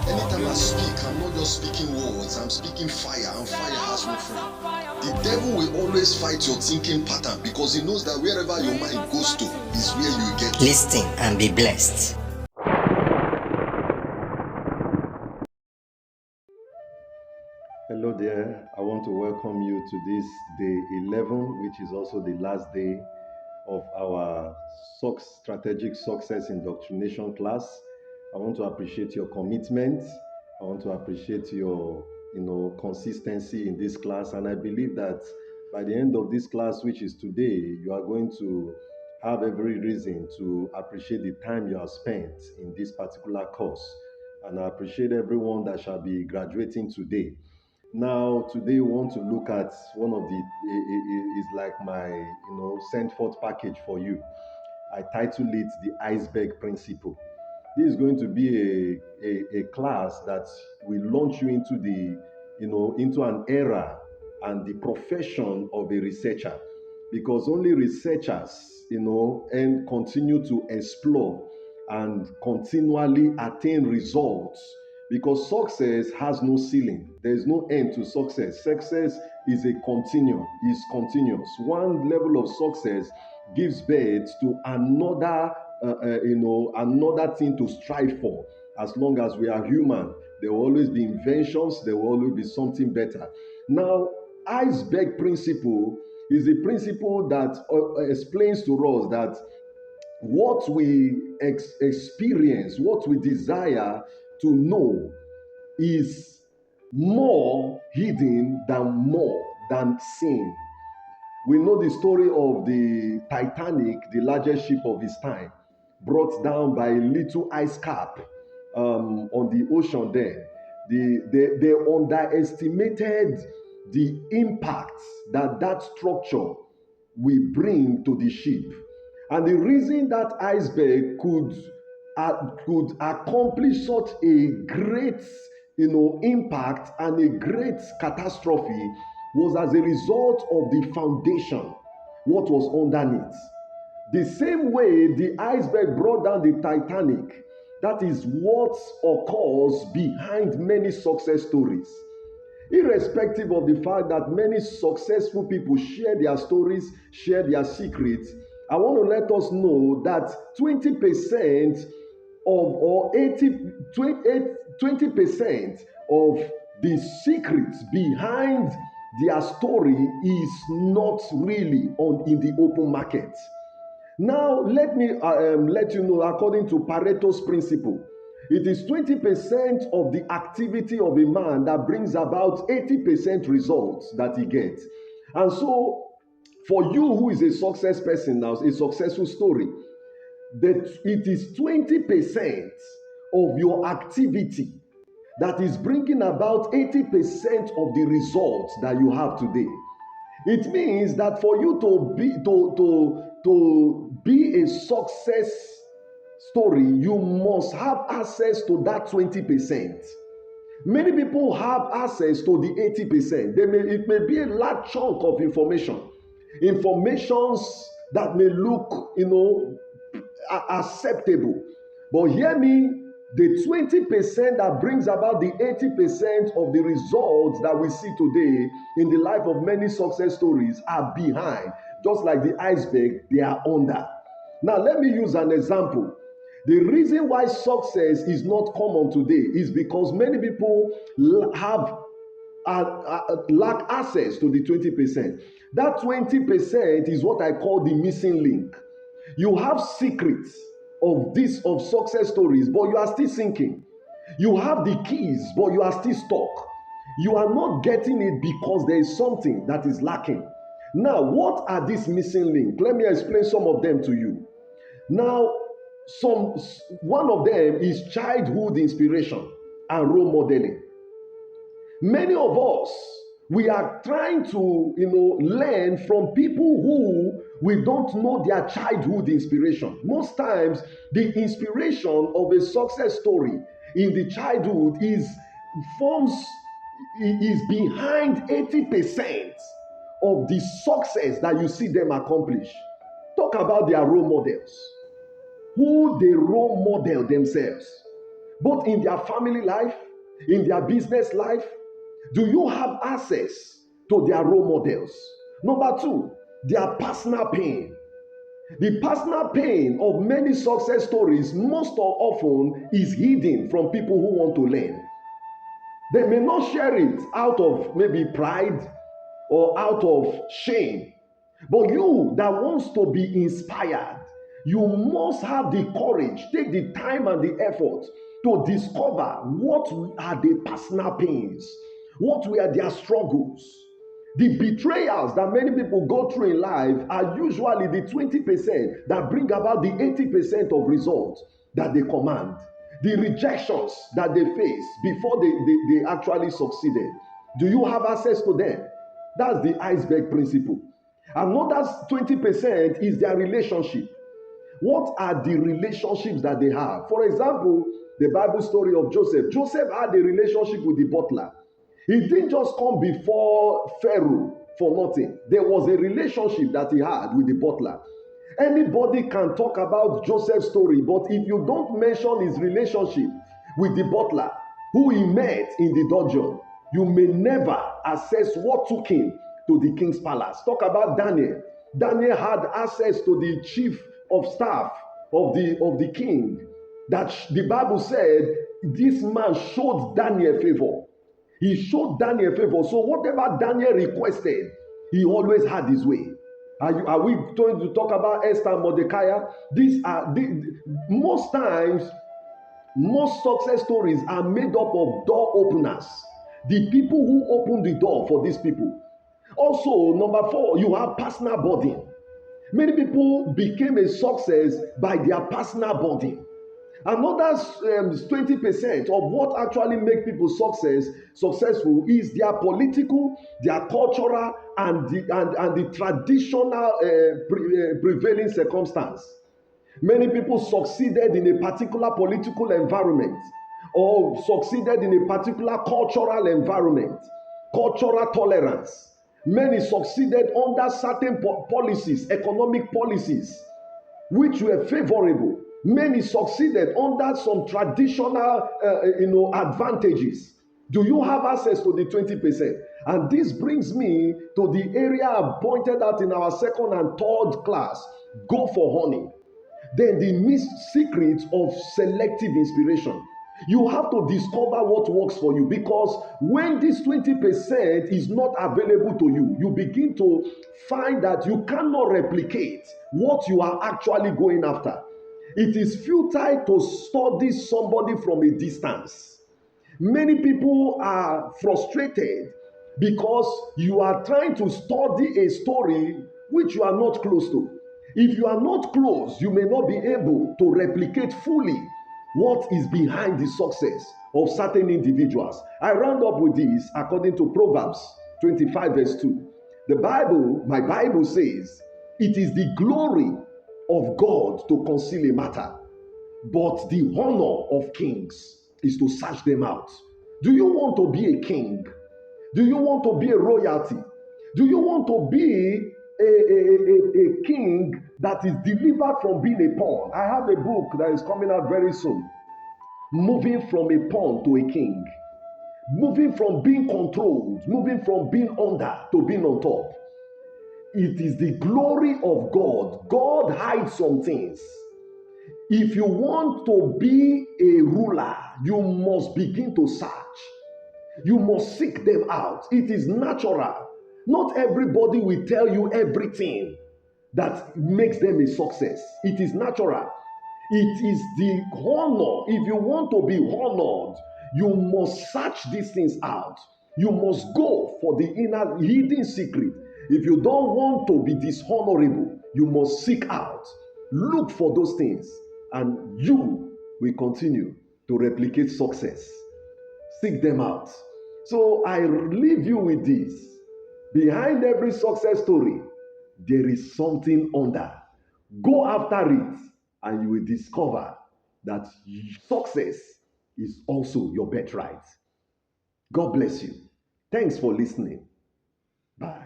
Anytime I speak, I'm not just speaking words, I'm speaking fire, and fire has no friend. The devil will always fight your thinking pattern because he knows that wherever your mind goes to is where you get. Listen and be blessed. Hello there. I want to welcome you to this day 11, which is also the last day of our strategic success indoctrination class. I want to appreciate your commitment. I want to appreciate your consistency in this class, and I believe that by the end of this class, which is today, you are going to have every reason to appreciate the time you have spent in this particular course. And I appreciate everyone that shall be graduating today. Now, today we want to look at one of the, is like my, sent forth package for you. I titled it the Iceberg Principle. This is going to be a class that will launch you into into an era and the profession of a researcher, because only researchers, and continue to explore and continually attain results, because success has no ceiling. There is no end to success. Success is a continuum, is continuous. One level of success gives birth to another, another thing to strive for. As long as we are human, there will always be inventions, there will always be something better. Now, iceberg principle is a principle that explains to us that what we experience, what we desire to know, is more hidden than more than seen. We know the story of the Titanic, the largest ship of its time, brought down by a little ice cap on the ocean there. They underestimated the impact that structure will bring to the ship. And the reason that iceberg could accomplish such a great impact and a great catastrophe was as a result of the foundation, what was underneath. The same way the iceberg brought down the Titanic, that is what occurs behind many success stories. Irrespective of the fact that many successful people share their stories, share their secrets, I want to let us know that 20% or 20% of the secrets behind their story is not really in the open market. Now, let me let you know, according to Pareto's principle, it is 20% of the activity of a man that brings about 80% results that he gets. And so, for you who is a success person now, a successful story, that it is 20% of your activity that is bringing about 80% of the results that you have today. It means that for you to be a success story, you must have access to that 20%. Many people have access to the 80%. It may be a large chunk of informations that may look, acceptable. But hear me, the 20% that brings about the 80% of the results that we see today in the life of many success stories are behind. Just like the iceberg, they are under. Now, let me use an example. The reason why success is not common today is because many people lack access to the 20%. That 20% is what I call the missing link. You have secrets of success stories, but you are still sinking. You have the keys, but you are still stuck. You are not getting it because there is something that is lacking. Now, what are these missing links? Let me explain some of them to you. Now, one of them is childhood inspiration and role modeling. Many of us, we are trying to learn from people who we don't know their childhood inspiration. Most times, the inspiration of a success story in the childhood is behind 80% of the success that you see them accomplish. Talk about their role models, who they role model themselves. both in their family life, in their business life? Do you have access to their role models? Number two, their personal pain. The personal pain of many success stories most often is hidden from people who want to learn. They may not share it out of maybe pride or out of shame. But you that wants to be inspired, you must have the courage, take the time and the effort to discover what are the personal pains, what were their struggles. The betrayals that many people go through in life are usually the 20% that bring about the 80% of results that they command. The rejections that they face before they actually succeeded. Do you have access to them? That's the iceberg principle. Another 20% is their relationship. What are the relationships that they have? For example, the Bible story of Joseph. Joseph had a relationship with the butler. He didn't just come before Pharaoh for nothing. There was a relationship that he had with the butler. Anybody can talk about Joseph's story, but if you don't mention his relationship with the butler, who he met in the dungeon, you may never assess what took him to the king's palace. Talk about Daniel. Daniel had access to the chief of staff of the king. That the Bible said this man showed Daniel favor. He showed Daniel favor. So whatever Daniel requested, he always had his way. Are we going to talk about Esther and Mordecai? Most times, most success stories are made up of door openers. The people who open the door for these people. Also, number four, you have personal burden. Many people became a success by their personal burden. Another 20% of what actually make people successful is their political, their cultural, and the traditional prevailing circumstance. Many people succeeded in a particular political environment or succeeded in a particular cultural environment, cultural tolerance. Many succeeded under certain policies, economic policies, which were favorable. Many succeeded under some traditional advantages. Do you have access to the 20%? And this brings me to the area I pointed out in our second and third class. Go for honey. Then the secret of selective inspiration. You have to discover what works for you, because when this 20% is not available to you, you begin to find that you cannot replicate what you are actually going after. It is futile to study somebody from a distance. Many people are frustrated because you are trying to study a story which you are not close to. If you are not close, you may not be able to replicate fully what is behind the success of certain individuals. I round up with this according to Proverbs 25 verse 2. My Bible says, it is the glory of God to conceal a matter, but the honor of kings is to search them out. Do you want to be a king? Do you want to be a royalty? Do you want to be a king that is delivered from being a pawn? I have a book that is coming out very soon. Moving from a pawn to a king. Moving from being controlled, moving from being under to being on top. It is the glory of God. God hides some things. If you want to be a ruler, you must begin to search. You must seek them out. It is natural. Not everybody will tell you everything that makes them a success. It is natural. It is the honor. If you want to be honored, you must search these things out. You must go for the inner hidden secret. If you don't want to be dishonorable, you must seek out. Look for those things, and you will continue to replicate success. Seek them out. So I leave you with this. Behind every success story, there is something under. Go after it, and you will discover that success is also your birthright. God bless you. Thanks for listening. Bye.